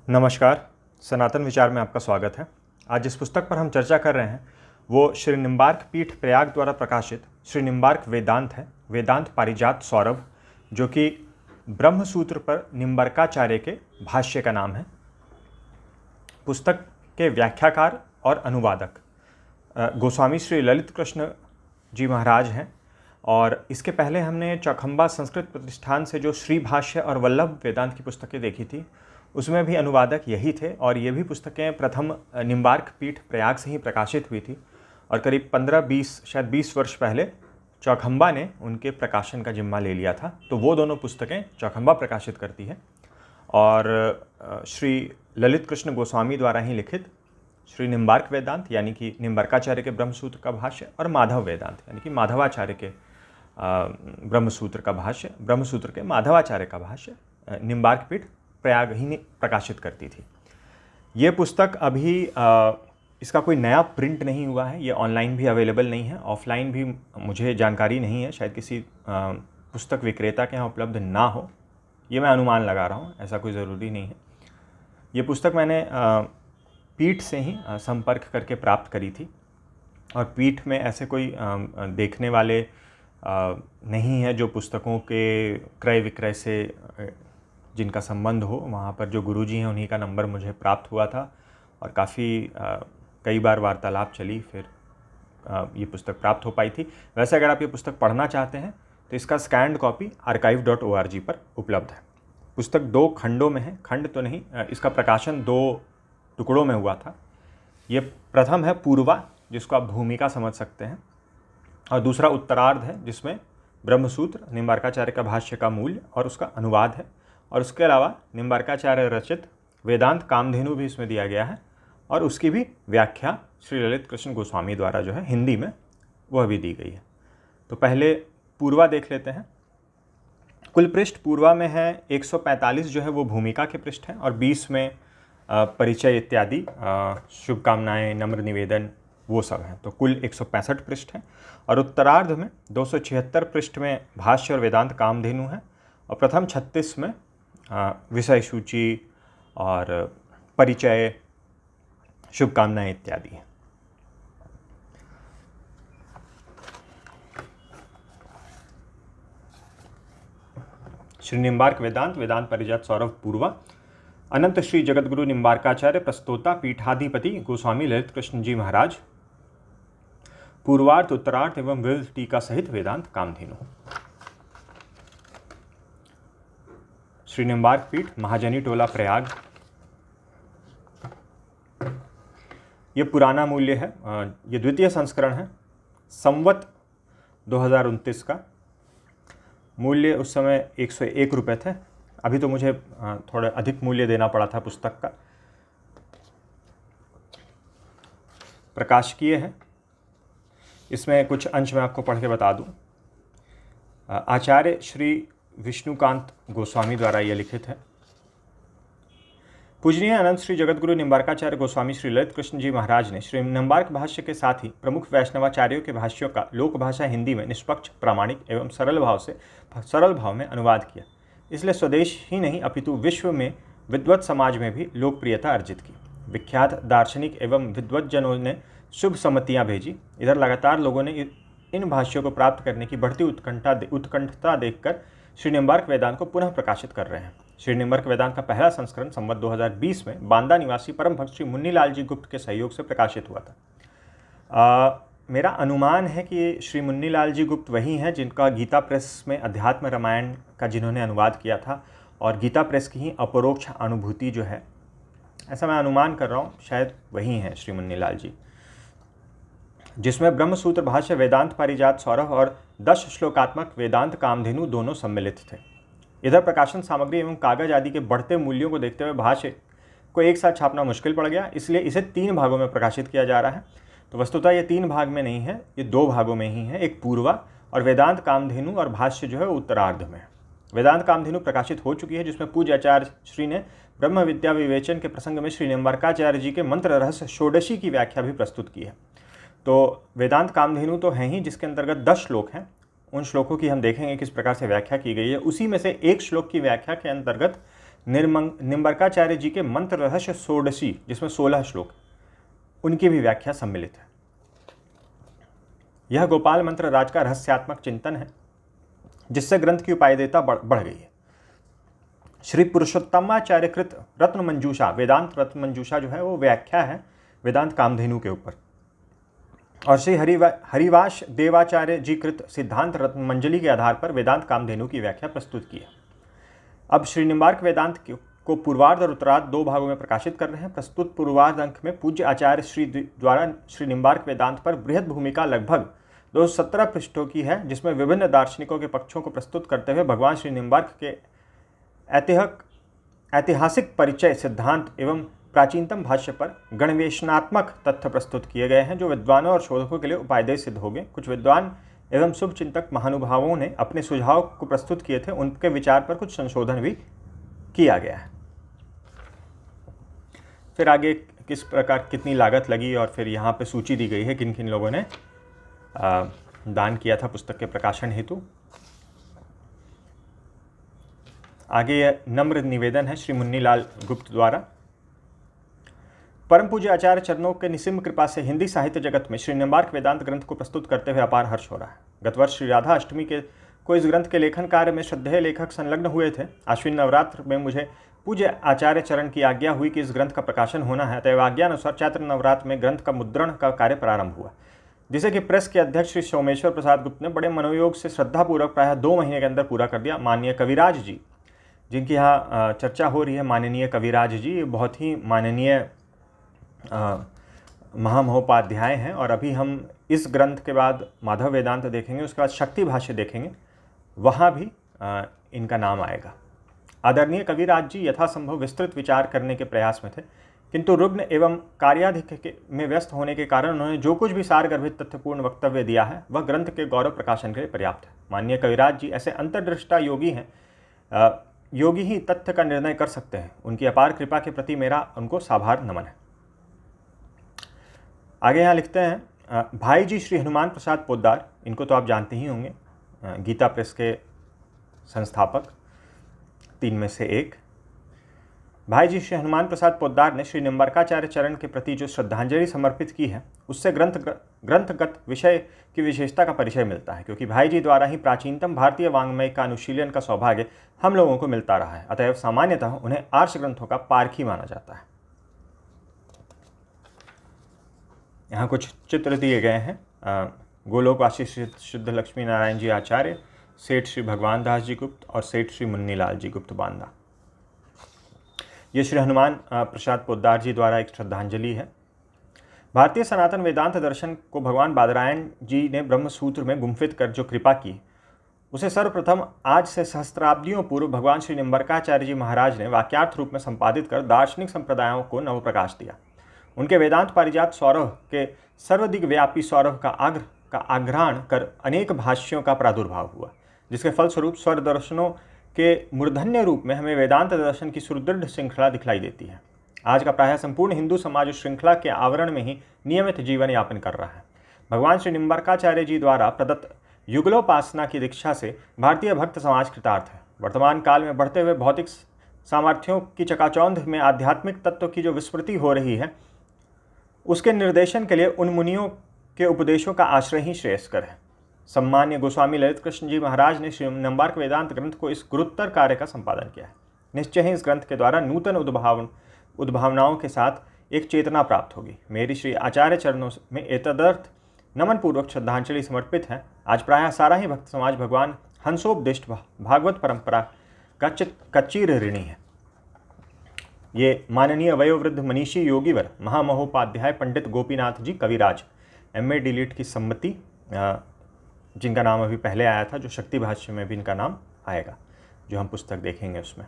नमस्कार, सनातन विचार में आपका स्वागत है। आज जिस पुस्तक पर हम चर्चा कर रहे हैं वो श्री निम्बार्क पीठ प्रयाग द्वारा प्रकाशित श्री निम्बार्क वेदांत है, वेदांत पारिजात सौरभ, जो कि ब्रह्म सूत्र पर निम्बार्काचार्य के भाष्य का नाम है। पुस्तक के व्याख्याकार और अनुवादक गोस्वामी श्री ललित कृष्ण जी महाराज हैं और इसके पहले हमने चौखंबा संस्कृत प्रतिष्ठान से जो श्री भाष्य और वल्लभ वेदांत की पुस्तकें देखी थी उसमें भी अनुवादक यही थे और ये भी पुस्तकें प्रथम निम्बार्क पीठ प्रयाग से ही प्रकाशित हुई थी और करीब 15-20 शायद 20 वर्ष पहले चौखंबा ने उनके प्रकाशन का जिम्मा ले लिया था। तो वो दोनों पुस्तकें चौखंबा प्रकाशित करती है और श्री ललित कृष्ण गोस्वामी द्वारा ही लिखित श्री निम्बार्क वेदांत यानी कि निम्बार्काचार्य के ब्रह्मसूत्र का भाष्य और माधव वेदांत यानी कि माधवाचार्य के ब्रह्मसूत्र का भाष्य, ब्रह्मसूत्र के माधवाचार्य का भाष्य निम्बार्क पीठ प्रयाग ही प्रकाशित करती थी। ये पुस्तक अभी इसका कोई नया प्रिंट नहीं हुआ है, ये ऑनलाइन भी अवेलेबल नहीं है, ऑफलाइन भी मुझे जानकारी नहीं है, शायद किसी पुस्तक विक्रेता के यहाँ उपलब्ध ना हो, ये मैं अनुमान लगा रहा हूँ, ऐसा कोई ज़रूरी नहीं है। ये पुस्तक मैंने पीठ से ही संपर्क करके प्राप्त करी थी और पीठ में ऐसे कोई देखने वाले नहीं है जो पुस्तकों के क्रय विक्रय से जिनका संबंध हो। वहाँ पर जो गुरुजी हैं उन्हीं का नंबर मुझे प्राप्त हुआ था और काफ़ी कई बार वार्तालाप चली, फिर ये पुस्तक प्राप्त हो पाई थी। वैसे अगर आप ये पुस्तक पढ़ना चाहते हैं तो इसका स्कैन्ड कॉपी archive.org पर उपलब्ध है। पुस्तक 2 खंडों में है, खंड तो नहीं, इसका प्रकाशन 2 टुकड़ों में हुआ था। ये प्रथम है पूर्वा, जिसको आप भूमिका समझ सकते हैं, और दूसरा उत्तरार्ध है जिसमें ब्रह्मसूत्र निम्बार्काचार्य का भाष्य का मूल्य और उसका अनुवाद है, और उसके अलावा निम्बार्काचार्य रचित वेदांत कामधेनु भी इसमें दिया गया है और उसकी भी व्याख्या श्री ललित कृष्ण गोस्वामी द्वारा जो है हिंदी में वह भी दी गई है। तो पहले पूर्वा देख लेते हैं। कुल पृष्ठ पूर्वा में है 145 जो है वो भूमिका के पृष्ठ हैं और 20 में परिचय इत्यादि शुभकामनाएं, नम्र निवेदन वो सब हैं। तो कुल 165 पृष्ठ हैं और उत्तरार्ध में 276 पृष्ठ में भाष्य और वेदांत कामधेनु है और प्रथम 36 में विषय सूची और परिचय, शुभकामनाएं इत्यादि हैं। श्री निम्बार्क वेदांत, वेदांत पारिजात सौरभ पूर्वा। अनंत श्री जगतगुरु निम्बार्काचार्य प्रस्तोता पीठाधिपति गोस्वामी ललित कृष्ण जी महाराज, पूर्वार्थ, उत्तरार्थ एवं विविध टीका सहित वेदांत कामधेनु। श्री निम्बार्क पीठ, महाजनी टोला, प्रयाग। ये पुराना मूल्य है, ये द्वितीय संस्करण है, संवत 2029 का। मूल्य उस समय 101 रुपये थे, अभी तो मुझे थोड़ा अधिक मूल्य देना पड़ा था पुस्तक का। प्रकाशकीय है, इसमें कुछ अंश मैं आपको पढ़ के बता दूं। आचार्य श्री विष्णुकांत गोस्वामी द्वारा यह लिखित है। पूजनीय अनंत श्री जगतगुरु निम्बार्काचार्य गोस्वामी श्री ललित कृष्ण जी महाराज ने श्री निम्बार्क भाष्य के साथ ही प्रमुख वैष्णवाचार्यों के भाष्यों का लोक भाषा हिंदी में निष्पक्ष, प्रामाणिक एवं सरल भाव में अनुवाद किया। इसलिए स्वदेश ही नहीं अपितु विश्व में विद्वत समाज में भी लोकप्रियता अर्जित की। विख्यात दार्शनिक एवं विद्वज्जनों ने शुभ सम्मतियाँ भेजी। इधर लगातार लोगों ने इन भाष्यों को प्राप्त करने की बढ़ती उत्कंठता देखकर श्री निम्बार्क वेदांत को पुनः प्रकाशित कर रहे हैं। श्री निम्बार्क वेदांत का पहला संस्करण संवत 2020 में बांदा निवासी परम भक्त श्री मुन्नीलाल जी गुप्त के सहयोग से प्रकाशित हुआ था। मेरा अनुमान है कि श्री मुन्नीलाल जी गुप्त वही हैं जिनका गीता प्रेस में अध्यात्म रामायण का जिन्होंने अनुवाद किया था और गीता प्रेस की ही अपरोक्ष अनुभूति जो है, ऐसा मैं अनुमान कर रहा हूँ, शायद वही हैं श्री मुन्नीलाल जी, जिसमें ब्रह्मसूत्र भाष्य, वेदांत पारिजात सौरभ और 10 श्लोकात्मक वेदांत कामधेनु दोनों सम्मिलित थे। इधर प्रकाशन सामग्री एवं कागज आदि के बढ़ते मूल्यों को देखते हुए भाष्य को एक साथ छापना मुश्किल पड़ गया, इसलिए इसे 3 भागों में प्रकाशित किया जा रहा है। तो वस्तुतः ये 3 भाग में नहीं है, ये 2 भागों में ही है, एक पूर्वा और वेदांत कामधेनु, और भाष्य जो है उत्तरार्ध में। वेदांत कामधेनु प्रकाशित हो चुकी है, जिसमें पूज्य आचार्य श्री ने ब्रह्म विद्या विवेचन के प्रसंग में श्री निम्बार्काचार्य जी के मंत्र रहस्य षोडशी की व्याख्या भी प्रस्तुत की है। तो वेदांत कामधेनु तो हैं ही, जिसके अंतर्गत 10 श्लोक हैं। उन श्लोकों की हम देखेंगे किस प्रकार से व्याख्या की गई है। उसी में से एक श्लोक की व्याख्या के अंतर्गत निम्बरकाचार्य जी के मंत्र रहस्य षोडशी, जिसमें 16 श्लोक, उनकी भी व्याख्या सम्मिलित है। यह गोपाल मंत्र राज का रहस्यात्मक चिंतन है, जिससे ग्रंथ की उपादेयता बढ़ गई है। श्री पुरुषोत्तमाचार्य कृत रत्न मंजूषा, वेदांत रत्न मंजूषा जो है वो व्याख्या है वेदांत कामधेनु के ऊपर। और श्री हरिवास देवाचार्य जी कृत सिद्धांत रत्न मंजली के आधार पर वेदांत कामधेनु की व्याख्या प्रस्तुत की है। अब श्री निम्बार्क वेदांत को पूर्वार्ध और उत्तरार्ध 2 भागों में प्रकाशित कर रहे हैं। प्रस्तुत पूर्वार्ध अंक में पूज्य आचार्य श्री द्वारा श्री निम्बार्क वेदांत पर बृहद भूमिका लगभग 217 पृष्ठों की है, जिसमें विभिन्न दार्शनिकों के पक्षों को प्रस्तुत करते हुए भगवान श्री निम्बार्क के ऐतिहासिक परिचय, सिद्धांत एवं प्राचीनतम भाष्य पर गणवेशनात्मक तथ्य प्रस्तुत किए गए हैं, जो विद्वानों और शोधकों के लिए उपादेय सिद्ध हो गए। कुछ विद्वान एवं शुभ चिंतक महानुभावों ने अपने सुझाव को प्रस्तुत किए थे, उनके विचार पर कुछ संशोधन भी किया गया है। फिर आगे किस प्रकार कितनी लागत लगी और फिर यहाँ पे सूची दी गई है किन किन लोगों ने दान किया था पुस्तक के प्रकाशन हेतु। आगे नम्र निवेदन है श्री मुन्नीलाल गुप्त द्वारा। परम पूज्य आचार्य चरणों के निसिम कृपा से हिंदी साहित्य जगत में श्री निम्बार्क वेदांत ग्रंथ को प्रस्तुत करते हुए अपार हर्ष हो रहा है। गत वर्ष श्री राधा अष्टमी को इस ग्रंथ के लेखन कार्य में श्रद्धेय लेखक संलग्न हुए थे। आश्विन नवरात्र में मुझे पूज्य आचार्य चरण की आज्ञा हुई कि इस ग्रंथ का प्रकाशन होना है, अतएव आज्ञानुसार चैत्र नवरात्र में ग्रंथ का मुद्रण का कार्य प्रारंभ हुआ, जिसे कि प्रेस के अध्यक्ष श्री सोमेश्वर प्रसाद गुप्त ने बड़े मनोयोग से श्रद्धापूर्वक प्रायः 2 महीने के अंदर पूरा कर दिया। माननीय कविराज जी, जिनकी यहाँ चर्चा हो रही है, माननीय कविराज जी बहुत ही माननीय महामहोपाध्याय हैं। और अभी हम इस ग्रंथ के बाद माधव वेदांत देखेंगे, उसके बाद शक्ति भाष्य देखेंगे, वहाँ भी इनका नाम आएगा। आदरणीय कविराज जी यथासंभव विस्तृत विचार करने के प्रयास में थे, किंतु रुग्ण एवं कार्याधिक में व्यस्त होने के कारण उन्होंने जो कुछ भी सारगर्भित तथ्यपूर्ण वक्तव्य दिया है वह ग्रंथ के गौरव प्रकाशन के लिए पर्याप्त है। माननीय कविराज जी ऐसे अंतर्दृष्टा योगी हैं, योगी ही तथ्य का निर्णय कर सकते हैं। उनकी अपार कृपा के प्रति मेरा उनको साभार नमन है। आगे यहाँ लिखते हैं भाई जी श्री हनुमान प्रसाद पोद्दार, इनको तो आप जानते ही होंगे, गीता प्रेस के संस्थापक 3 में से एक। भाई जी श्री हनुमान प्रसाद पोद्दार ने श्री निम्बार्काचार्य चरण के प्रति जो श्रद्धांजलि समर्पित की है, उससे ग्रंथगत विषय की विशेषता का परिचय मिलता है, क्योंकि भाई जी द्वारा ही प्राचीनतम भारतीय वाङ्मय का अनुशीलन का सौभाग्य हम लोगों को मिलता रहा है। अतएव सामान्यतः उन्हें आर्ष ग्रंथों का पारखी माना जाता है। यहाँ कुछ चित्र दिए गए हैं। गोलोकवासी शुद्ध लक्ष्मी नारायण जी आचार्य, सेठ श्री भगवान दास जी गुप्त और सेठ श्री मुन्नीलाल जी गुप्त बांदा। ये श्री हनुमान प्रसाद पोद्दार जी द्वारा एक श्रद्धांजलि है। भारतीय सनातन वेदांत दर्शन को भगवान बादरायण जी ने ब्रह्मसूत्र में गुम्फित कर जो कृपा की, उसे सर्वप्रथम आज से सहस्त्राब्दियों पूर्व भगवान श्री निम्बार्काचार्य जी महाराज ने वाक्यार्थ रूप में संपादित कर दार्शनिक संप्रदायों को नवप्रकाश दिया। उनके वेदांत पारिजात सौरभ के सर्वदिग व्यापी सौरभ का आग्रहण कर अनेक भाष्यों का प्रादुर्भाव हुआ, जिसके फलस्वरूप स्वर दर्शनों के मूर्धन्य रूप में हमें वेदांत दर्शन की सुदृढ़ श्रृंखला दिखलाई देती है। आज का प्रायः संपूर्ण हिंदू समाज उस श्रृंखला के आवरण में ही नियमित जीवन यापन कर रहा है। भगवान श्री निम्बार्काचार्य जी द्वारा प्रदत्त युगलोपासना की दीक्षा से भारतीय भक्त समाज कृतार्थ है। वर्तमान काल में बढ़ते हुए भौतिक सामर्थ्यों की चकाचौंध में आध्यात्मिक तत्व की जो विस्मृति हो रही है, उसके निर्देशन के लिए उन मुनियों के उपदेशों का आश्रय ही श्रेयस्कर है। सम्मान्य गोस्वामी ललित कृष्ण जी महाराज ने श्री निम्बार्क वेदांत ग्रंथ को इस गुरुत्तर कार्य का संपादन किया है। निश्चय ही इस ग्रंथ के द्वारा नूतन उद्भावनाओं के साथ एक चेतना प्राप्त होगी। मेरी श्री आचार्य चरणों में एतदर्थ नमन पूर्वक श्रद्धांजलि समर्पित है। आज प्रायः सारा ही भक्त समाज भगवान हंसोपदिष्ट भागवत परंपरा का चिर ऋणी है। ये माननीय वयोवृद्ध मनीषी योगीवर महामहोपाध्याय पंडित गोपीनाथ जी कविराज MA डिलीट की सम्मति, जिनका नाम अभी पहले आया था, जो शक्ति भाष्य में भी इनका नाम आएगा, जो हम पुस्तक देखेंगे उसमें।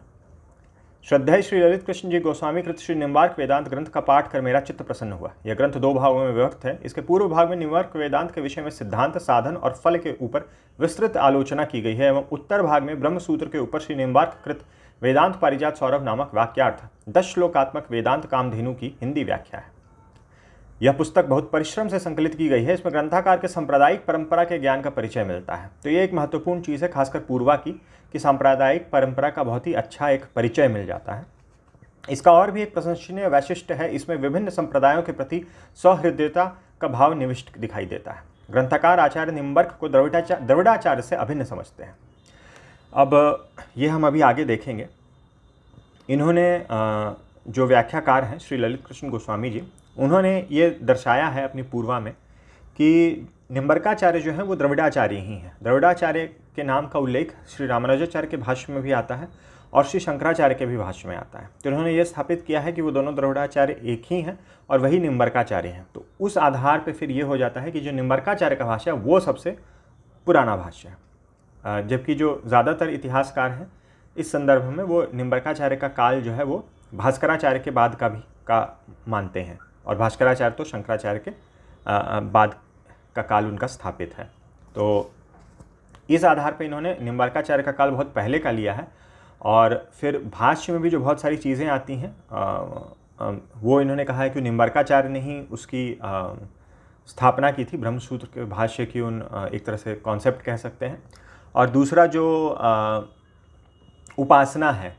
श्रद्धेय श्री ललित कृष्ण जी गोस्वामी कृत श्री निम्बार्क वेदांत ग्रंथ का पाठ कर मेरा चित्त प्रसन्न हुआ। यह ग्रंथ 2 भागों में विभक्त है। इसके पूर्व भाग में निम्बार्क वेदांत के विषय में सिद्धांत, साधन और फल के ऊपर विस्तृत आलोचना की गई है एवं उत्तर भाग में ब्रह्मसूत्र के ऊपर श्री निम्बार्क कृत वेदांत पारिजात सौरभ नामक वाक्यार्थ 10 श्लोकात्मक वेदांत कामधेनु की हिंदी व्याख्या है। यह पुस्तक बहुत परिश्रम से संकलित की गई है। इसमें ग्रंथाकार के सांप्रदायिक परंपरा के ज्ञान का परिचय मिलता है। तो ये एक महत्वपूर्ण चीज़ है, खासकर पूर्वा की, कि सांप्रदायिक परंपरा का बहुत ही अच्छा एक परिचय मिल जाता है। इसका और भी एक प्रशंसनीय वैशिष्ट है, इसमें विभिन्न संप्रदायों के प्रति सौहृदयता का भाव निविष्ट दिखाई देता है। ग्रंथकार आचार्य निम्बर्क को द्रविड़ाचार्य से अभिन्न समझते हैं। अब ये हम अभी आगे देखेंगे। इन्होंने जो व्याख्याकार हैं श्री ललित कृष्ण गोस्वामी जी, उन्होंने ये दर्शाया है अपनी पूर्वा में कि निम्बर्काचार्य जो हैं वो द्रविड़ाचार्य ही हैं। द्रविड़ाचार्य के नाम का उल्लेख श्री रामानुजाचार्य के भाष्य में भी आता है और श्री शंकराचार्य के भी भाष्य में आता है। तो इन्होंने ये स्थापित किया है कि वो दोनों द्रविड़ाचार्य एक ही हैं और वही निम्बर्काचार्य हैं। तो उस आधार पर फिर ये हो जाता है कि जो निम्बर्काचार्य का भाष्य है वो सबसे पुराना भाष्य है, जबकि जो ज़्यादातर इतिहासकार हैं इस संदर्भ में वो निम्बर्काचार्य का काल जो है वो भास्कराचार्य के बाद का मानते हैं, और भास्कराचार्य तो शंकराचार्य के बाद का काल उनका स्थापित है। तो इस आधार पर इन्होंने निम्बर्काचार्य का काल बहुत पहले का लिया है। और फिर भाष्य में भी जो बहुत सारी चीज़ें आती हैं वो इन्होंने कहा है कि निम्बर्काचार्य ने ही उसकी स्थापना की थी, ब्रह्मसूत्र के भाष्य की एक तरह से कॉन्सेप्ट कह सकते हैं। और दूसरा जो उपासना है,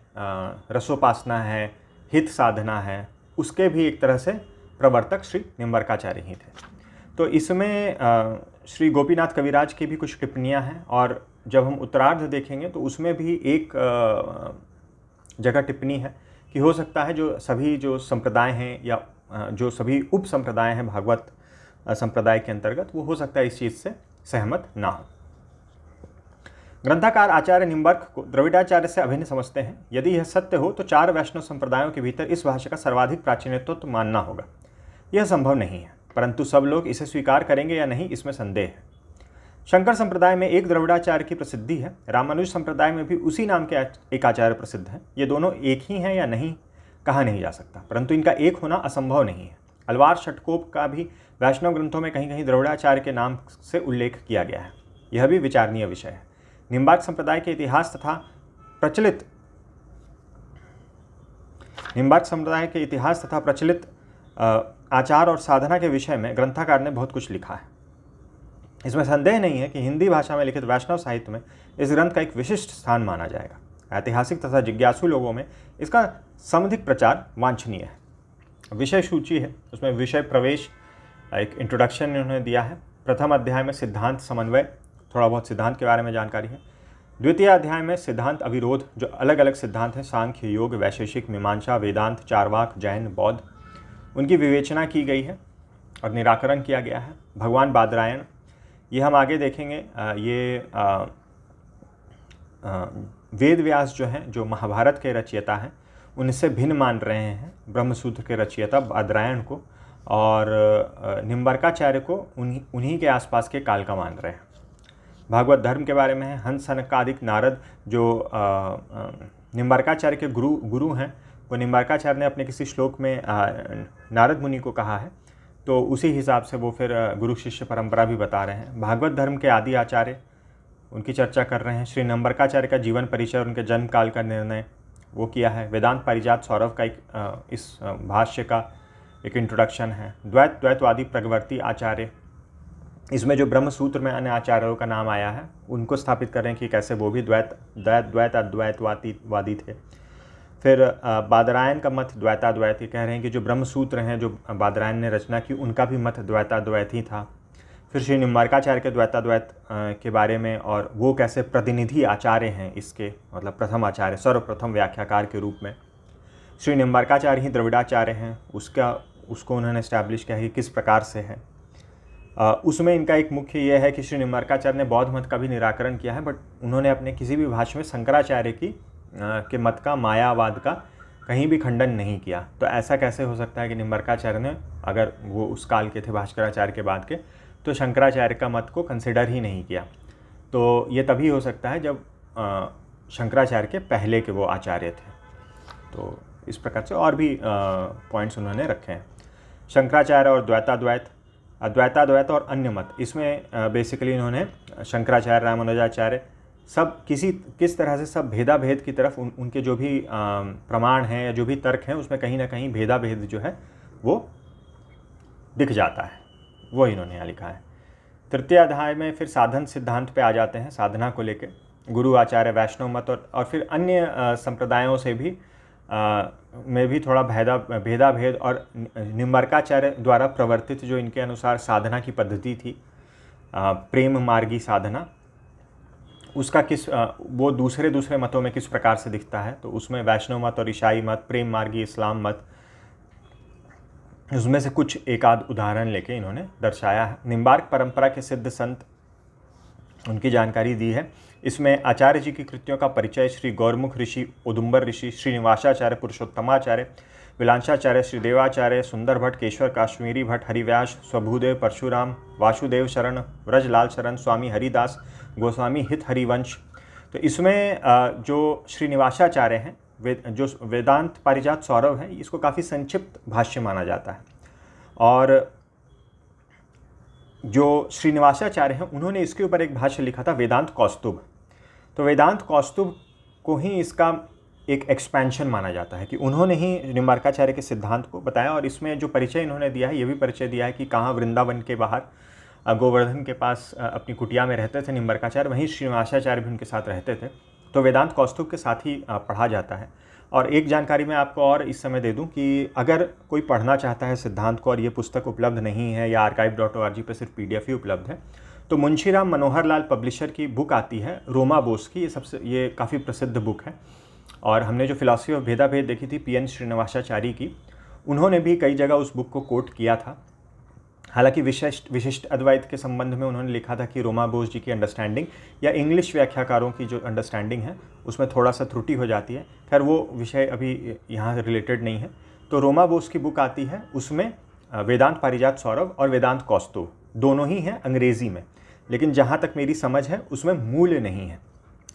रसोपासना है, हित साधना है, उसके भी एक तरह से प्रवर्तक श्री निम्बर्काचार्य ही थे। तो इसमें श्री गोपीनाथ कविराज की भी कुछ टिप्पणियां हैं, और जब हम उत्तरार्ध देखेंगे तो उसमें भी एक जगह टिप्पणी है कि हो सकता है जो सभी जो संप्रदाय हैं या जो सभी उप संप्रदाय हैं भागवत संप्रदाय के अंतर्गत, वो हो सकता है इस चीज़ से सहमत ना हो। ग्रंथकार आचार्य निम्बर्क को द्रविड़ाचार्य से अभिन्न समझते हैं। यदि यह सत्य हो तो 4 वैष्णव संप्रदायों के भीतर इस भाषा का सर्वाधिक प्राचीनत्व तो मानना होगा। यह संभव नहीं है, परंतु सब लोग इसे स्वीकार करेंगे या नहीं, इसमें संदेह है। शंकर संप्रदाय में एक द्रविड़ाचार्य की प्रसिद्धि है, रामानुज संप्रदाय में भी उसी नाम के एक आचार्य प्रसिद्ध हैं। ये दोनों एक ही हैं या नहीं कहा नहीं जा सकता, परंतु इनका एक होना असंभव नहीं है। अलवार षटकोप का भी वैष्णव ग्रंथों में कहीं कहीं द्रविड़ाचार्य के नाम से उल्लेख किया गया है, यह भी विचारणीय विषय है। निम्बार्क संप्रदाय के इतिहास तथा प्रचलित आचार और साधना के विषय में ग्रंथकार ने बहुत कुछ लिखा है। इसमें संदेह नहीं है कि हिंदी भाषा में लिखित वैष्णव साहित्य में इस ग्रंथ का एक विशिष्ट स्थान माना जाएगा। ऐतिहासिक तथा जिज्ञासु लोगों में इसका समधिक प्रचार वांछनीय है। विषय सूची है, उसमें विषय प्रवेश, एक इंट्रोडक्शन इन्होंने दिया है। प्रथम अध्याय में सिद्धांत समन्वय, थोड़ा बहुत सिद्धांत के बारे में जानकारी है। द्वितीय अध्याय में सिद्धांत अविरोध, जो अलग अलग सिद्धांत हैं, सांख्य, योग, वैशेषिक, मीमांसा, वेदांत, चारवाक, जैन, बौद्ध, उनकी विवेचना की गई है और निराकरण किया गया है। भगवान बादरायण, ये हम आगे देखेंगे। ये वेद व्यास जो हैं, जो महाभारत के रचयिता हैं, उनसे भिन्न मान रहे हैं ब्रह्मसूत्र के रचयिता बादरायण को, और निम्बर्काचार्य को उन्हीं के आसपास के काल का मान रहे हैं। भागवत धर्म के बारे में है। हंस सनकादिक नारद जो निम्बर्काचार्य के गुरु हैं, वो निम्बर्काचार्य ने अपने किसी श्लोक में नारद मुनि को कहा है, तो उसी हिसाब से वो फिर गुरु शिष्य परंपरा भी बता रहे हैं। भागवत धर्म के आदि आचार्य, उनकी चर्चा कर रहे हैं। श्री निम्बर्काचार्य का जीवन परिचय और उनके जन्म काल का निर्णय वो किया है। वेदांत पारिजात सौरभ का एक इस भाष्य का एक इंट्रोडक्शन है। द्वैतवादी प्रगवर्ती आचार्य, इसमें जो ब्रह्मसूत्र में अन्य आचार्यों का नाम आया है उनको स्थापित कर रहे हैं कि कैसे वो भी द्वैतवादी थे। फिर बादरायण का मत द्वैताद्वैत, ये कह रहे हैं कि जो ब्रह्मसूत्र हैं जो बादरायण ने रचना की, उनका भी मत द्वैताद्वैत ही था। फिर श्री निम्बर्काचार्य के द्वैताद्वैत के बारे में, और वो कैसे प्रतिनिधि आचार्य हैं इसके, मतलब प्रथम आचार्य, सर्वप्रथम व्याख्याकार के रूप में। श्री निम्बर्काचार्य ही द्रविड़ाचार्य हैं, उसको उन्होंने इस्टेब्लिश किया कि किस प्रकार से है। उसमें इनका एक मुख्य ये है कि श्री निम्बर्काचार्य ने बौद्ध मत का भी निराकरण किया है, बट उन्होंने अपने किसी भी भाष्य में शंकराचार्य के मत का, मायावाद का कहीं भी खंडन नहीं किया। तो ऐसा कैसे हो सकता है कि निम्बर्काचार्य ने, अगर वो उस काल के थे भास्कराचार्य के बाद के, तो शंकराचार्य का मत को कंसिडर ही नहीं किया। तो ये तभी हो सकता है जब शंकराचार्य के पहले के वो आचार्य थे। तो इस प्रकार से और भी पॉइंट्स उन्होंने रखे हैं। शंकराचार्य और द्वैताद्वैत और अन्य मत, इसमें बेसिकली इन्होंने शंकराचार्य, रामानुजाचार्य सब किस तरह से सब भेदाभेद की तरफ उनके जो भी प्रमाण हैं या जो भी तर्क हैं, उसमें कहीं ना कहीं भेदाभेद जो है वो दिख जाता है, वो इन्होंने यहाँ लिखा है। तृतीय अध्याय में फिर साधन सिद्धांत पे आ जाते हैं, साधना को लेके गुरु आचार्य वैष्णव मत और फिर अन्य संप्रदायों से भी में भी थोड़ा भेदाभेद और निम्बार्काचार्य द्वारा प्रवर्तित जो इनके अनुसार साधना की पद्धति थी, प्रेम मार्गी साधना, उसका वो दूसरे मतों में किस प्रकार से दिखता है। तो उसमें वैष्णव मत और ईसाई मत, प्रेम मार्गी इस्लाम मत, उसमें से कुछ एक आध उदाहरण लेके इन्होंने दर्शाया है। निम्बार्क परंपरा के सिद्ध संत, उनकी जानकारी दी है। इसमें आचार्य जी की कृतियों का परिचय श्री गौरमुख ऋषि, उदुम्बर ऋषि, श्रीनिवासाचार्य, पुरुषोत्तमाचार्य, विलांशाचार्य, श्रीदेवाचार्य, सुंदर भट्ट, केशवर काश्मीरी भट्ट, हरिव्यास, स्वभुदेव, परशुराम, वासुदेव शरण, व्रजलाल शरण, स्वामी हरिदास, गोस्वामी हित हरिवंश। तो इसमें जो श्रीनिवासाचार्य हैं, जो वेदांत पारिजात सौरभ है, इसको काफ़ी संक्षिप्त भाष्य माना जाता है। और जो श्रीनिवासाचार्य हैं उन्होंने इसके ऊपर एक भाष्य लिखा था, वेदांत कौस्तुभ। तो वेदांत कौस्तुभ को ही इसका एक एक्सपेंशन माना जाता है कि उन्होंने ही निम्बार्काचार्य के सिद्धांत को बताया। और इसमें जो परिचय इन्होंने दिया है, ये भी परिचय दिया है कि कहाँ वृंदावन के बाहर गोवर्धन के पास अपनी कुटिया में रहते थे निम्बार्काचार्य, वहीं श्रीनिवासाचार्य भी उनके साथ रहते थे। तो वेदांत कौस्तुभ के साथ ही पढ़ा जाता है। और एक जानकारी मैं आपको और इस समय दे दूं कि अगर कोई पढ़ना चाहता है सिद्धांत को और ये पुस्तक उपलब्ध नहीं है या archive.org पे सिर्फ PDF ही उपलब्ध है, तो मुंशीराम मनोहर लाल पब्लिशर की बुक आती है रोमा बोस की, ये काफ़ी प्रसिद्ध बुक है। और हमने जो फिलॉसफी ऑफ भेदाभेद देखी थी PN श्रीनिवासाचार्य की, उन्होंने भी कई जगह उस बुक को कोट किया था। हालांकि विशिष्ट अद्वैत के संबंध में उन्होंने लिखा था कि रोमा बोस जी की अंडरस्टैंडिंग या इंग्लिश व्याख्याकारों की जो अंडरस्टैंडिंग है उसमें थोड़ा सा त्रुटि हो जाती है। खैर वो विषय अभी यहाँ रिलेटेड नहीं है। तो रोमा बोस की बुक आती है, उसमें वेदांत पारिजात सौरभ और वेदांत कौस्तुभ दोनों ही हैं अंग्रेज़ी में, लेकिन जहाँ तक मेरी समझ है उसमें मूल्य नहीं है।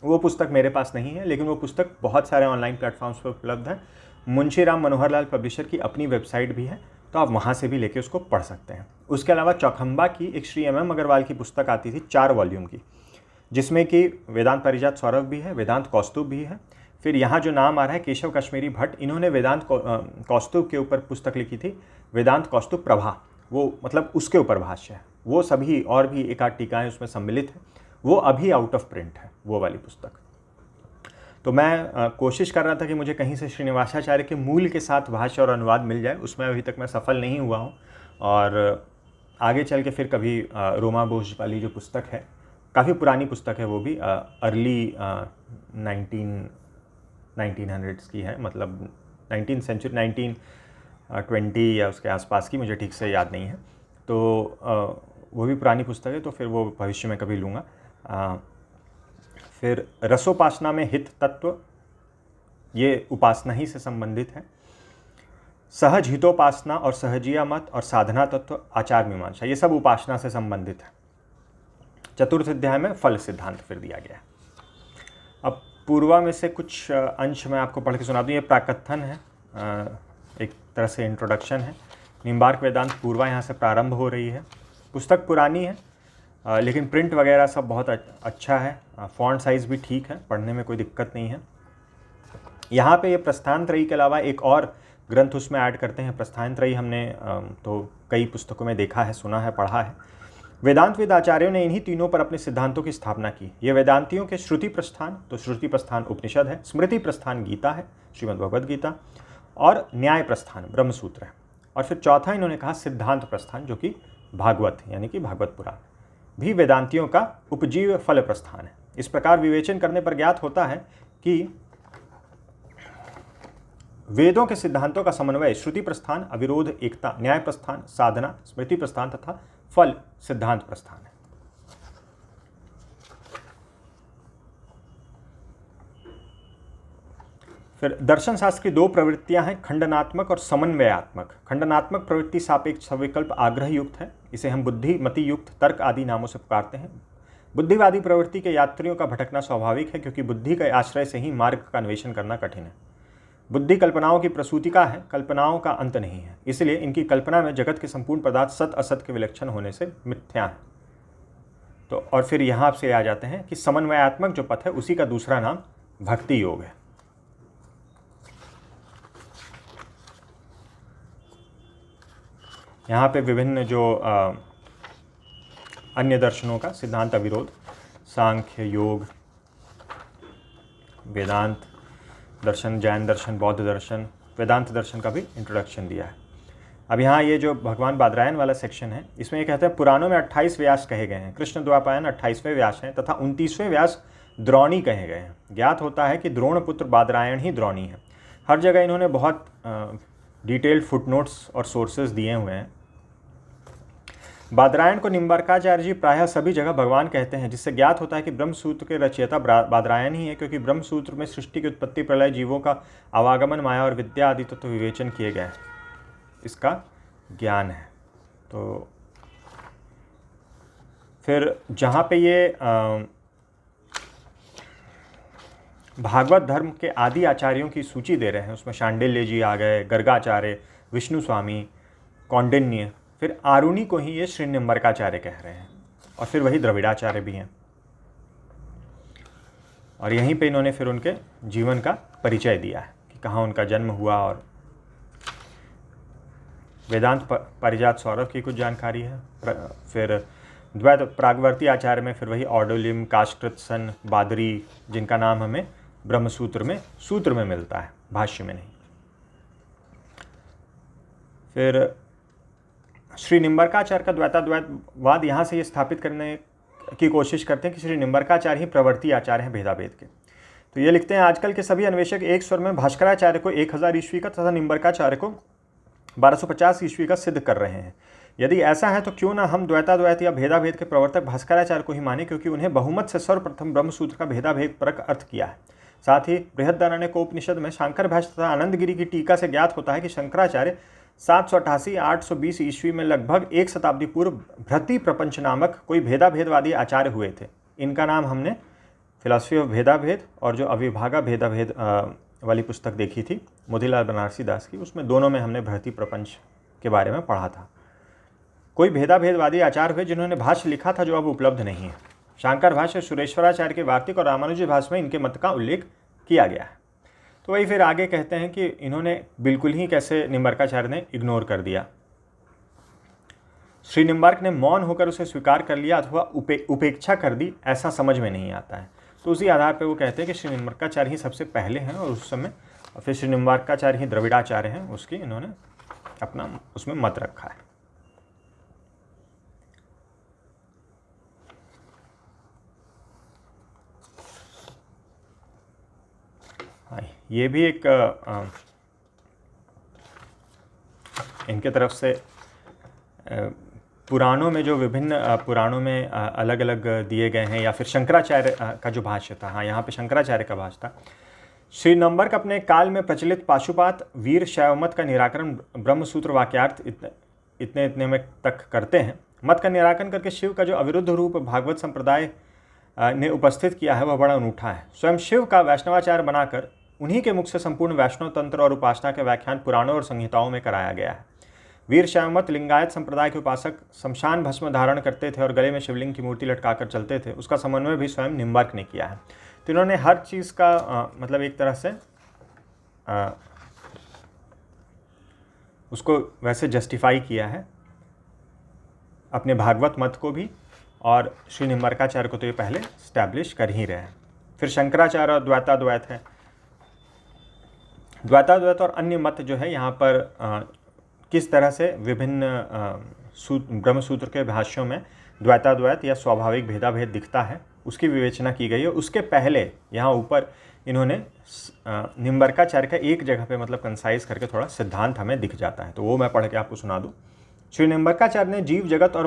वो पुस्तक मेरे पास नहीं है, लेकिन वो पुस्तक बहुत सारे ऑनलाइन प्लेटफॉर्म्स पर उपलब्ध है। मुंशीराम मनोहर लाल पब्लिशर की अपनी वेबसाइट भी है, तो आप वहाँ से भी लेके उसको पढ़ सकते हैं। उसके अलावा चौखंबा की एक श्री MM अग्रवाल की पुस्तक आती थी 4 वॉल्यूम की, जिसमें कि वेदांत पारिजात सौरभ भी है, वेदांत कौस्तुभ भी है। फिर यहाँ जो नाम आ रहा है केशव काश्मीरी भट्ट, इन्होंने वेदांत कौस्तुभ के ऊपर पुस्तक लिखी थी, वेदांत कौस्तुभ प्रभा, वो मतलब उसके ऊपर भाष्य है। वो सभी और भी एक आध टीकाएँ उसमें सम्मिलित हैं, वो अभी आउट ऑफ प्रिंट है वो वाली पुस्तक। तो मैं कोशिश कर रहा था कि मुझे कहीं से श्रीनिवासाचार्य के मूल के साथ भाष्य और अनुवाद मिल जाए, उसमें अभी तक मैं सफल नहीं हुआ हूँ। और आगे चल के फिर कभी रोमा बोस वाली जो पुस्तक है, काफ़ी पुरानी पुस्तक है वो भी, अर्ली 1900s की है, मतलब 19th सेंचुरी 1920 या उसके आसपास की, मुझे ठीक से याद नहीं है। तो वो भी पुरानी पुस्तक है, तो फिर वो भविष्य में कभी लूँगा। फिर रसोपासना में हित तत्व, ये उपासना ही से संबंधित है। सहज हितोपासना और सहजिया मत और साधना तत्व, आचार मीमांसा, ये सब उपासना से संबंधित है। चतुर्थ अध्याय में फल सिद्धांत फिर दिया गया है। अब पूर्वा में से कुछ अंश मैं आपको पढ़ के सुना दूँ। ये प्राकथन है, एक तरह से इंट्रोडक्शन है। निम्बार्क वेदांत पूर्वा यहाँ से प्रारंभ हो रही है। पुस्तक पुरानी है, लेकिन प्रिंट वगैरह सब बहुत अच्छा है, फॉन्ट साइज़ भी ठीक है, पढ़ने में कोई दिक्कत नहीं है। यहाँ पे ये प्रस्थान त्रयी के अलावा एक और ग्रंथ उसमें ऐड करते हैं। प्रस्थान त्रयी हमने तो कई पुस्तकों में देखा है, सुना है, पढ़ा है। वेदांत आचार्यों ने इन्हीं तीनों पर अपने सिद्धांतों की स्थापना की। ये वेदांतियों के श्रुति प्रस्थान, तो श्रुति प्रस्थान उपनिषद है, स्मृति प्रस्थान गीता है, श्रीमद् भगवद गीता, और न्याय प्रस्थान ब्रह्मसूत्र है। और फिर चौथा इन्होंने कहा सिद्धांत प्रस्थान, जो कि भागवत यानी कि भागवत पुराण भी वेदांतियों का उपजीव फल प्रस्थान है। इस प्रकार विवेचन करने पर ज्ञात होता है कि वेदों के सिद्धांतों का समन्वय श्रुति प्रस्थान, अविरोध एकता, न्याय प्रस्थान, साधना, स्मृति प्रस्थान तथा फल सिद्धांत प्रस्थान है। फिर दर्शन शास्त्र की 2 प्रवृत्तियां हैं, खंडनात्मक और समन्वयात्मक। खंडनात्मक प्रवृत्ति सापेक्ष सविकल्प आग्रह युक्त है, इसे हम बुद्धि, मति युक्त, तर्क आदि नामों से पुकारते हैं। बुद्धिवादी प्रवृत्ति के यात्रियों का भटकना स्वाभाविक है, क्योंकि बुद्धि के आश्रय से ही मार्ग का अन्वेषण करना कठिन है। बुद्धि कल्पनाओं की प्रसूतिका है, कल्पनाओं का अंत नहीं है, इसलिए इनकी कल्पना में जगत के संपूर्ण पदार्थ सत असत के विलक्षण होने से मिथ्या है। तो और फिर यहाँ से आ जाते हैं कि समन्वयात्मक जो पथ है उसी का दूसरा नाम भक्ति योग है। यहाँ पे विभिन्न जो अन्य दर्शनों का सिद्धांत अविरोध, सांख्य, योग, वेदांत दर्शन, जैन दर्शन, बौद्ध दर्शन, वेदांत दर्शन का भी इंट्रोडक्शन दिया है। अब यहाँ ये जो भगवान बादरायण वाला सेक्शन है, इसमें ये कहते हैं पुराणों में 28 व्यास कहे गए हैं। कृष्ण द्वापायन 28वें व्यास हैं तथा 29वें व्यास द्रोणी कहे गए हैं। ज्ञात होता है कि द्रोण पुत्र बादरायण ही द्रोणी है। हर जगह इन्होंने बहुत डिटेल्ड फुटनोट्स और सोर्सेज दिए हुए हैं। बादरायण को निम्बार्काचार्य जी प्रायः सभी जगह भगवान कहते हैं, जिससे ज्ञात होता है कि ब्रह्मसूत्र के रचयिता बादरायण ही है, क्योंकि ब्रह्मसूत्र में सृष्टि की उत्पत्ति, प्रलय, जीवों का आवागमन, माया और विद्या आदि तत्व विवेचन किए गए हैं। इसका ज्ञान है। तो फिर जहाँ पे ये भागवत धर्म के आदि आचार्यों की सूची दे रहे हैं, उसमें शांडिल्य जी आ गए, गर्गाचार्य, विष्णु स्वामी, कौंडिन्य, फिर आरुणि को ही ये श्री निम्बार्काचार्य कह रहे हैं, और फिर वही द्रविड़ाचार्य भी हैं। और यहीं पे इन्होंने फिर उनके जीवन का परिचय दिया है कि कहाँ उनका जन्म हुआ। और वेदांत पारिजात सौरभ की कुछ जानकारी है। फिर द्वैत प्रागवर्ती आचार्य में फिर वही ऑडोलिम, काशकृत्सन, बादरी, जिनका नाम हमें ब्रह्मसूत्र में सूत्र में मिलता है, भाष्य में नहीं। फिर श्री निम्बार्काचार्य का द्वैताद्वैतवाद यहाँ से ये स्थापित करने की कोशिश करते हैं कि श्री निम्बार्काचार्य ही प्रवर्ती आचार्य हैं भेदाभेद के। तो ये लिखते हैं, आजकल के सभी अन्वेषक एक स्वर में भास्कराचार्य को 1000 ईस्वी का तथा निम्बार्काचार्य को 1250 ईस्वी का सिद्ध कर रहे हैं। यदि ऐसा है तो क्यों ना हम द्वैताद्वैत या भेदाभेद के प्रवर्तक भास्कराचार्य को ही माने, क्योंकि उन्हें बहुमत से सर्वप्रथम ब्रह्मसूत्र का भेदाभेद परक अर्थ किया है। साथ ही बृहदारण्यकोपनिषद में शांकर भाष्य तथा आनंदगिरी की टीका से ज्ञात होता है कि शंकराचार्य 788-820 ईस्वी में लगभग एक शताब्दी पूर्व भृति प्रपंच नामक कोई भेदाभेदवादी आचार्य हुए थे। इनका नाम हमने फिलॉसफी ऑफ भेदाभेद और जो अविभागा भेदाभेद वाली पुस्तक देखी थी मोतीलाल बनारसी दास की, उसमें दोनों में हमने भृति प्रपंच के बारे में पढ़ा था। कोई भेदाभेदवादी आचार्य हुए जिन्होंने भाष्य लिखा था जो अब उपलब्ध नहीं है। शांकर भाष्य, सुरेश्वराचार्य के वार्तिक और रामानुजी भाष्य में इनके मत का उल्लेख किया गया है। तो वही फिर आगे कहते हैं कि इन्होंने बिल्कुल ही कैसे निम्बार्काचार्य ने इग्नोर कर दिया। श्री निम्बार्क ने मौन होकर उसे स्वीकार कर लिया अथवा उपेक्षा कर दी, ऐसा समझ में नहीं आता है। तो उसी आधार पर वो कहते हैं कि श्री निम्बार्काचार्य ही सबसे पहले हैं और उस समय, और फिर श्री निम्बार्काचार्य ही द्रविड़ाचार्य हैं, उसकी इन्होंने अपना उसमें मत रखा है। ये भी एक इनके तरफ से पुराणों में जो विभिन्न पुराणों में अलग अलग दिए गए हैं, या फिर शंकराचार्य का जो भाष्य था, हाँ यहाँ पे शंकराचार्य का भाष्य था। श्री निम्बार्क अपने काल में प्रचलित पाशुपात वीर शैवमत का निराकरण ब्रह्मसूत्र वाक्यार्थ इतने में तक करते हैं। मत का निराकरण करके शिव का जो अविरुद्ध रूप भागवत संप्रदाय ने उपस्थित किया है वह बड़ा अनूठा है। स्वयं शिव का वैष्णवाचार्य बनाकर उन्हीं के मुख से संपूर्ण वैष्णव तंत्र और उपासना के व्याख्यान पुराणों और संहिताओं में कराया गया है। वीर शैवमत लिंगायत संप्रदाय के उपासक शमशान भस्म धारण करते थे और गले में शिवलिंग की मूर्ति लटकाकर चलते थे। उसका समन्वय भी स्वयं निम्बार्क ने किया है। तो इन्होंने हर चीज़ का मतलब एक तरह से उसको वैसे जस्टिफाई किया है, अपने भागवत मत को भी, और श्री निम्बार्काचार्य को तो ये पहले स्टैब्लिश कर ही रहे हैं। फिर शंकराचार्य और द्वैताद्वैत है। द्वैताद्वैत और अन्य मत जो है यहाँ पर किस तरह से विभिन्न ब्रह्मसूत्र के भाष्यों में द्वैताद्वैत या स्वाभाविक भेदाभेद दिखता है उसकी विवेचना की गई है। उसके पहले यहाँ ऊपर इन्होंने निम्बार्काचार्य का एक जगह पे मतलब कंसाइज करके थोड़ा सिद्धांत हमें दिख जाता है, तो वो मैं पढ़ के आपको सुना दूँ। श्री निम्बार्काचार्य ने जीव जगत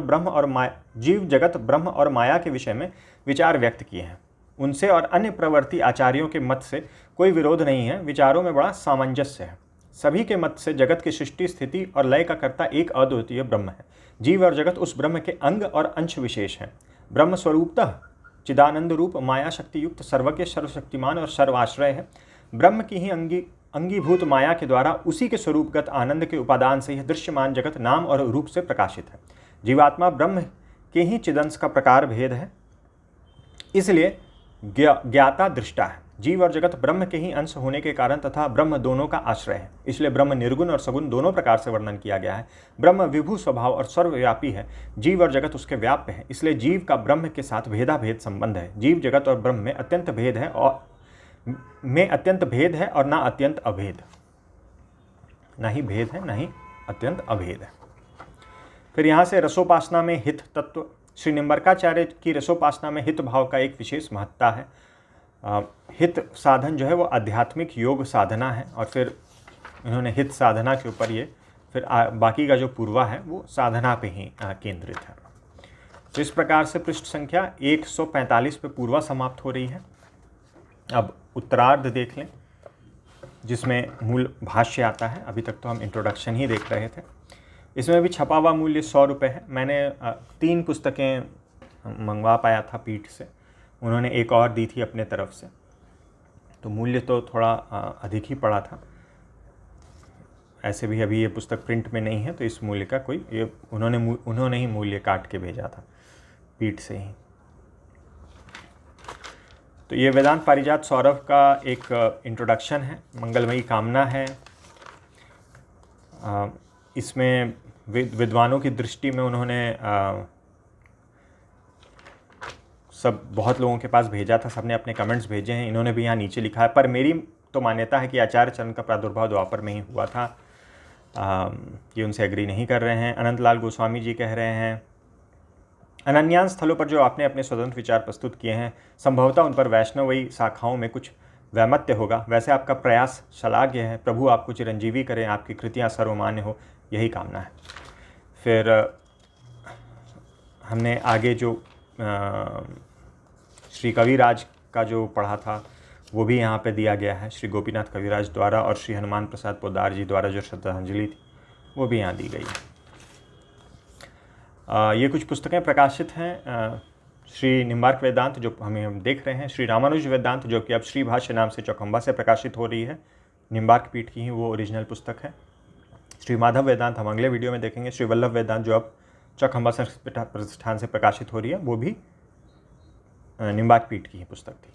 ब्रह्म और माया के विषय में विचार व्यक्त किए हैं। उनसे और अन्य प्रवर्ती आचार्यों के मत से कोई विरोध नहीं है, विचारों में बड़ा सामंजस्य है। सभी के मत से जगत की सृष्टि, स्थिति और लय का कर्ता एक अद्वितीय ब्रह्म है। जीव और जगत उस ब्रह्म के अंग और अंश विशेष हैं। ब्रह्म स्वरूपतः चिदानंद रूप, माया शक्ति युक्त, सर्वज्ञ, सर्वशक्तिमान और सर्वाश्रय है। ब्रह्म की ही अंगीभूत माया के द्वारा उसी के स्वरूपगत आनंद के उपादान से यह दृश्यमान जगत नाम और रूप से प्रकाशित है। जीवात्मा ब्रह्म के ही चिदंश का प्रकार भेद है, इसलिए ज्ञाता दृष्टा है। जीव और जगत ब्रह्म के ही अंश होने के कारण तथा ब्रह्म दोनों का आश्रय है, इसलिए ब्रह्म निर्गुण और सगुण दोनों प्रकार से वर्णन किया गया है। ब्रह्म विभु स्वभाव और सर्वव्यापी है, जीव और जगत उसके व्याप्य है, इसलिए जीव का ब्रह्म के साथ भेदाभेद संबंध है। जीव जगत और ब्रह्म में अत्यंत भेद है और ना अत्यंत अभेद, ना ही भेद है ना ही अत्यंत अभेद है। फिर यहाँ से रसोपासना में हित तत्व, श्री निम्बार्काचार्य की रसोपासना में हित भाव का एक विशेष महत्ता है। हित साधन जो है वो आध्यात्मिक योग साधना है, और फिर इन्होंने हित साधना के ऊपर ये फिर बाकी का जो पूर्वा है वो साधना पे ही केंद्रित है। तो इस प्रकार से पृष्ठ संख्या 145 पे पूर्वा समाप्त हो रही है। अब उत्तरार्ध देख लें, जिसमें मूल भाष्य आता है। अभी तक तो हम इंट्रोडक्शन ही देख रहे थे। इसमें भी छपा हुआ मूल्य 100 रुपये है। मैंने 3 पुस्तकें मंगवा पाया था पीठ से, उन्होंने एक और दी थी अपने तरफ से, तो मूल्य तो थोड़ा अधिक ही पड़ा था। ऐसे भी अभी ये पुस्तक प्रिंट में नहीं है, तो इस मूल्य का कोई ये उन्होंने ही मूल्य काट के भेजा था पीठ से ही। तो ये वेदांत पारिजात सौरभ का एक इंट्रोडक्शन है, मंगलमयी कामना है। इसमें विद्वानों की दृष्टि में उन्होंने सब बहुत लोगों के पास भेजा था, सबने अपने कमेंट्स भेजे हैं, इन्होंने भी यहाँ नीचे लिखा है। पर मेरी तो मान्यता है कि आचार्य चरण का प्रादुर्भाव द्वापर में ही हुआ था। ये उनसे एग्री नहीं कर रहे हैं। अनंतलाल गोस्वामी जी कह रहे हैं, अनन्यान स्थलों पर जो आपने अपने स्वतंत्र विचार प्रस्तुत किए हैं, संभवतः उन पर वैष्णवी शाखाओं में कुछ वैमत्य होगा। वैसे आपका प्रयास श्लाघ्य है। प्रभु आपको चिरंजीवी करें, आपकी कृतियाँ सर्वमान्य हो, यही कामना है। फिर हमने आगे जो श्री कविराज का जो पढ़ा था वो भी यहाँ पे दिया गया है, श्री गोपीनाथ कविराज द्वारा, और श्री हनुमान प्रसाद पोद्दार जी द्वारा जो श्रद्धांजलि थी वो भी यहाँ दी गई है। ये कुछ पुस्तकें प्रकाशित हैं। श्री निम्बार्क वेदांत जो हम देख रहे हैं, श्री रामानुज वेदांत जो कि अब श्री भाष्य नाम से चौखंबा से प्रकाशित हो रही है, निम्बार्क पीठ की ही वो ओरिजिनल पुस्तक है। श्री माधव वेदांत हम अगले वीडियो में देखेंगे। श्री वल्लभ वेदांत जो अब चौखंबा संस्कृत प्रतिष्ठान से प्रकाशित हो रही है, वो भी निम्बार्क पीठ की ही पुस्तक थी।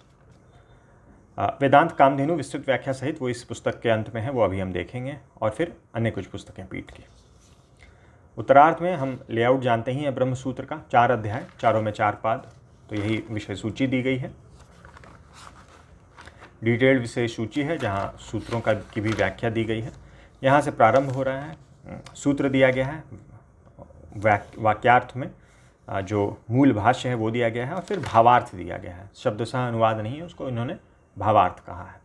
वेदांत कामधेनु विस्तृत व्याख्या सहित वो इस पुस्तक के अंत में है, वो अभी हम देखेंगे। और फिर अन्य कुछ पुस्तकें पीठ की। उत्तरार्ध में हम लेआउट जानते ही हैं ब्रह्म सूत्र का, 4 अध्याय, चारों में 4 पाद, तो यही विषय सूची दी गई है। डिटेल्ड विषय सूची है जहाँ सूत्रों की भी व्याख्या दी गई है। यहाँ से प्रारंभ हो रहा है, सूत्र दिया गया है, वाक्यार्थ में जो मूल भाष्य है वो दिया गया है, और फिर भावार्थ दिया गया है। शब्दशः अनुवाद नहीं है, उसको इन्होंने भावार्थ कहा है।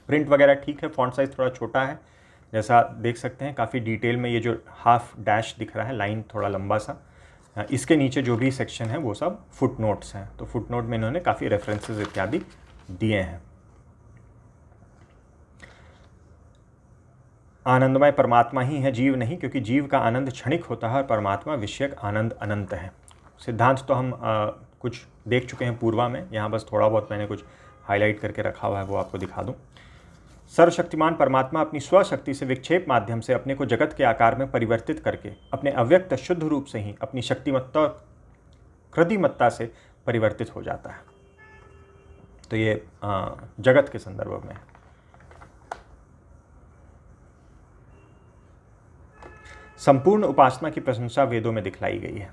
प्रिंट वगैरह ठीक है, फॉन्ट साइज थोड़ा छोटा है, जैसा देख सकते हैं। काफ़ी डिटेल में ये जो हाफ डैश दिख रहा है, लाइन थोड़ा लंबा सा, इसके नीचे जो भी सेक्शन है वो सब फुट नोट्स हैं। तो फुट नोट में इन्होंने काफ़ी रेफरेंसेस इत्यादि दिए हैं। आनंदमय परमात्मा ही है, जीव नहीं, क्योंकि जीव का आनंद क्षणिक होता है और परमात्मा विषयक आनंद अनंत है। सिद्धांत तो हम कुछ देख चुके हैं पूर्वा में, यहाँ बस थोड़ा बहुत मैंने कुछ हाईलाइट करके रखा हुआ है, वो आपको दिखा दूँ। सर्वशक्तिमान परमात्मा अपनी स्वशक्ति से विक्षेप माध्यम से अपने को जगत के आकार में परिवर्तित करके अपने अव्यक्त शुद्ध रूप से ही अपनी शक्तिमत्ता और कृतिमत्ता से परिवर्तित हो जाता है। तो ये जगत के संदर्भ में है। संपूर्ण उपासना की प्रशंसा वेदों में दिखलाई गई है।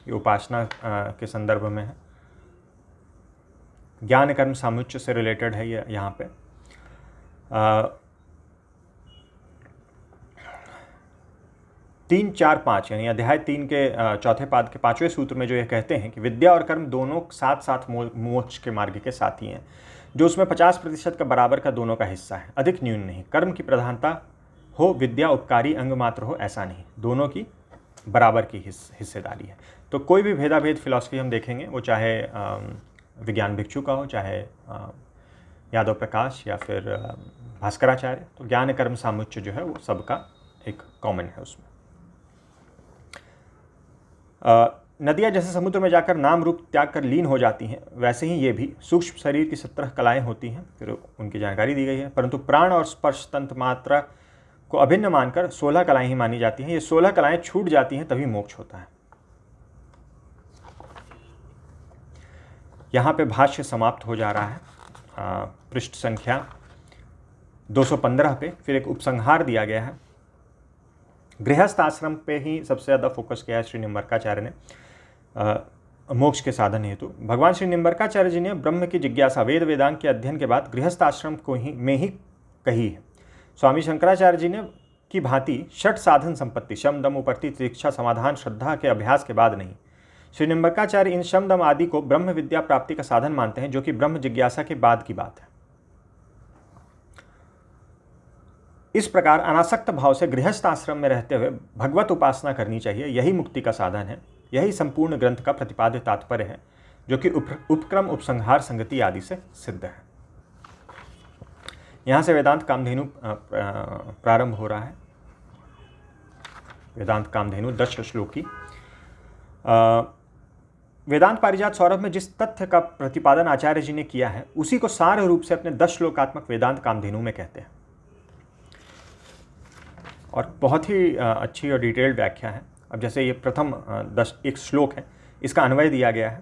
ये उपासना के संदर्भ में है। ज्ञान कर्म सामुच्य से रिलेटेड है ये यहाँ पे। 3, 4, 5 यानी अध्याय 3 के चौथे पाद के 5वें सूत्र में जो ये कहते हैं कि विद्या और कर्म दोनों साथ साथ मोक्ष के मार्ग के साथी हैं, जो उसमें 50% का बराबर का दोनों का हिस्सा है, अधिक न्यून नहीं। कर्म की प्रधानता हो, विद्या उपकारी अंग मात्र हो, ऐसा नहीं, दोनों की बराबर की हिस्सेदारी है। तो कोई भी भेदाभेद फिलॉसफी हम देखेंगे, वो चाहे विज्ञान भिक्षु का हो, चाहे यादव प्रकाश या फिर भास्कराचार्य, तो ज्ञान कर्म सामुच्य जो है वो सबका एक कॉमन है उसमें। नदियाँ जैसे समुद्र में जाकर नाम रूप त्याग कर लीन हो जाती हैं, वैसे ही ये भी सूक्ष्म शरीर की 17 कलाएँ होती हैं, फिर उनकी जानकारी दी गई है। परंतु प्राण और स्पर्श तंत्र मात्रा को अभिन्न मानकर 16 कलाएँ ही मानी जाती हैं। ये 16 कलाएँ छूट जाती हैं तभी मोक्ष होता है। यहाँ पे भाष्य समाप्त हो जा रहा है। पृष्ठ संख्या 215 पे फिर एक उपसंहार दिया गया है। गृहस्थ आश्रम पे ही सबसे ज़्यादा फोकस किया है श्री निम्बर्काचार्य ने मोक्ष के साधन हेतु। भगवान श्री निम्बर्काचार्य जी ने ब्रह्म की जिज्ञासा वेद वेदांत के अध्ययन के बाद गृहस्थ आश्रम को ही कही है। स्वामी शंकराचार्य जी ने की भांति षट साधन संपत्ति शम दम उपर्ति तितिक्षा समाधान श्रद्धा के अभ्यास के बाद नहीं। श्री निम्बर्काचार्य इन शम दम आदि को ब्रह्म विद्या प्राप्ति का साधन मानते हैं, जो कि ब्रह्म जिज्ञासा के बाद की बात है। इस प्रकार अनासक्त भाव से गृहस्थ आश्रम में रहते हुए भगवत उपासना करनी चाहिए, यही मुक्ति का साधन है। यही संपूर्ण ग्रंथ का प्रतिपाद्य तात्पर्य है, जो कि उपक्रम उपसंहार संगति आदि से सिद्ध है। यहाँ से वेदांत कामधेनु प्रारंभ हो रहा है। वेदांत कामधेनु 10 श्लोकी। वेदांत पारिजात सौरभ में जिस तथ्य का प्रतिपादन आचार्य जी ने किया है, उसी को सार रूप से अपने 10 श्लोकात्मक वेदांत कामधेनु में कहते हैं। और बहुत ही अच्छी और डिटेल्ड व्याख्या है। अब जैसे ये प्रथम 1 श्लोक है, इसका अन्वय दिया गया है,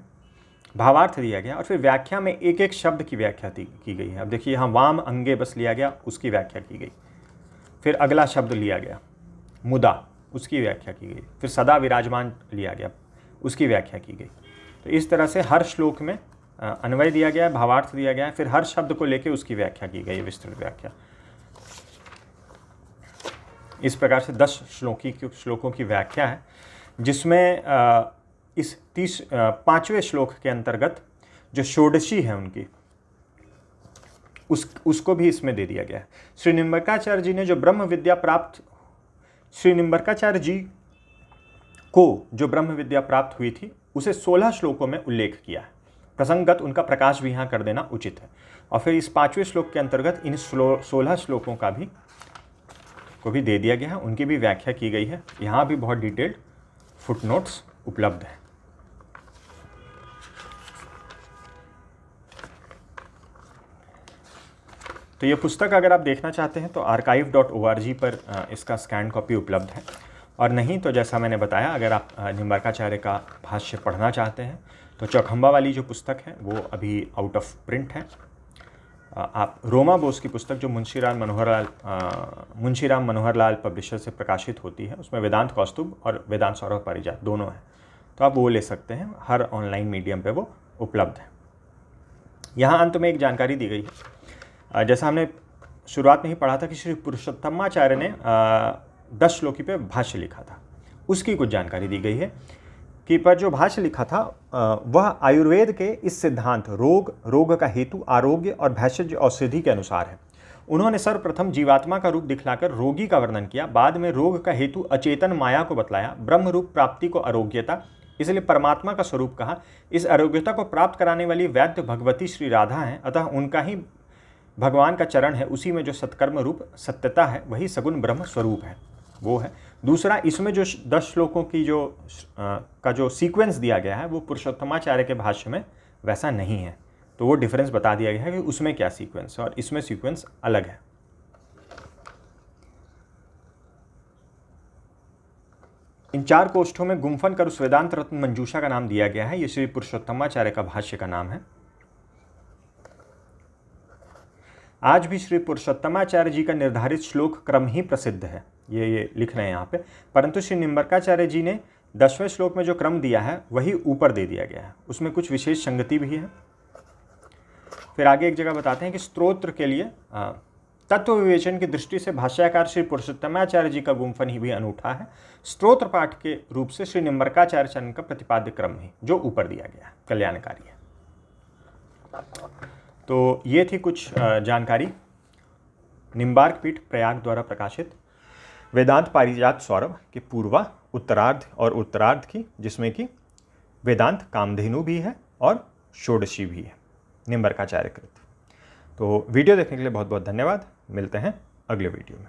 भावार्थ दिया गया, और फिर व्याख्या में एक एक शब्द की व्याख्या की गई है। अब देखिए यहाँ वाम अंगे बस लिया गया, उसकी व्याख्या की गई। फिर अगला शब्द लिया गया मुदा, उसकी व्याख्या की गई। फिर सदा विराजमान लिया गया, उसकी व्याख्या की गई। तो इस तरह से हर श्लोक में अन्वय दिया गया है, भावार्थ दिया गया है, फिर हर शब्द को लेकर उसकी व्याख्या की गई, विस्तृत व्याख्या। इस प्रकार से 10 श्लोकों की व्याख्या है, जिसमें इस 5वें श्लोक के अंतर्गत जो षोडशी है उनकी उसको भी इसमें दे दिया गया है। श्री निम्बर्काचार्य जी ने जो ब्रह्म विद्या प्राप्त, श्री निम्बर्काचार्य जी को जो ब्रह्म विद्या प्राप्त हुई थी, उसे 16 श्लोकों में उल्लेख किया है। प्रसंगत उनका प्रकाश भी यहाँ कर देना उचित है। और फिर इस 5वें श्लोक के अंतर्गत इन 16 श्लोकों को भी दे दिया गया है, उनकी भी व्याख्या की गई है। यहाँ भी बहुत डिटेल्ड फुटनोट्स उपलब्ध है। तो ये पुस्तक अगर आप देखना चाहते हैं तो archive.org पर इसका स्कैन कॉपी उपलब्ध है, और नहीं तो जैसा मैंने बताया, अगर आप निम्बर्काचार्य का भाष्य पढ़ना चाहते हैं तो चौखंबा वाली जो पुस्तक है वो अभी आउट ऑफ प्रिंट है। आप रोमा बोस की पुस्तक जो मुंशीराम मनोहर लाल पब्लिशर से प्रकाशित होती है, उसमें वेदांत कौस्तुभ और वेदांत सौरभ पारिजात दोनों हैं, तो आप वो ले सकते हैं। हर ऑनलाइन मीडियम पे वो उपलब्ध है। यहाँ अंत में एक जानकारी दी गई है, जैसा हमने शुरुआत में ही पढ़ा था कि श्री पुरुषोत्तमाचार्य ने 10 श्लोकी पे भाष्य लिखा था, उसकी कुछ जानकारी दी गई है कि पर जो भाष्य लिखा था वह आयुर्वेद के इस सिद्धांत रोग का हेतु आरोग्य और भैषज औषधि के अनुसार है। उन्होंने सर्वप्रथम जीवात्मा का रूप दिखलाकर रोगी का वर्णन किया, बाद में रोग का हेतु अचेतन माया को बतलाया, ब्रह्म रूप प्राप्ति को आरोग्यता, इसलिए परमात्मा का स्वरूप कहा। इस आरोग्यता को प्राप्त कराने वाली वैद्य भगवती श्री राधा हैं, अतः उनका ही भगवान का चरण है, उसी में जो सत्कर्म रूप सत्यता है वही सगुण ब्रह्म स्वरूप है, वो है। दूसरा, इसमें जो 10 श्लोकों की जो सीक्वेंस दिया गया है वो पुरुषोत्तमाचार्य के भाष्य में वैसा नहीं है, तो वो डिफरेंस बता दिया गया है कि उसमें क्या सीक्वेंस है और इसमें सीक्वेंस अलग है। इन 4 कोष्ठों में गुम्फन कर उस वेदांत रत्न मंजूषा का नाम दिया गया है। ये श्री पुरुषोत्तमाचार्य का भाष्य का नाम है। आज भी श्री पुरुषोत्तमाचार्य जी का निर्धारित श्लोक क्रम ही प्रसिद्ध है, ये लिख रहे हैं यहाँ पे, परंतु श्री निम्बर्काचार्य जी ने 10वें श्लोक में जो क्रम दिया है वही ऊपर दे दिया गया है, उसमें कुछ विशेष संगति भी है। फिर आगे एक जगह बताते हैं कि स्तोत्र के लिए तत्व विवेचन की दृष्टि से भाष्यकार श्री पुरुषोत्तमाचार्य जी का गुम्फन ही भी अनूठा है। स्तोत्र पाठ के रूप से श्री निम्बर्काचार्य चरण का प्रतिपाद्य क्रम ही जो ऊपर दिया गया है कल्याणकारी है। तो ये थी कुछ जानकारी निम्बार्क पीठ प्रयाग द्वारा प्रकाशित वेदांत पारिजात सौरभ के पूर्वा उत्तरार्ध और उत्तरार्ध की, जिसमें कि वेदांत कामधेनु भी है और षोडशी भी है निम्बर्काचार्य कृत। तो वीडियो देखने के लिए बहुत बहुत धन्यवाद। मिलते हैं अगले वीडियो में।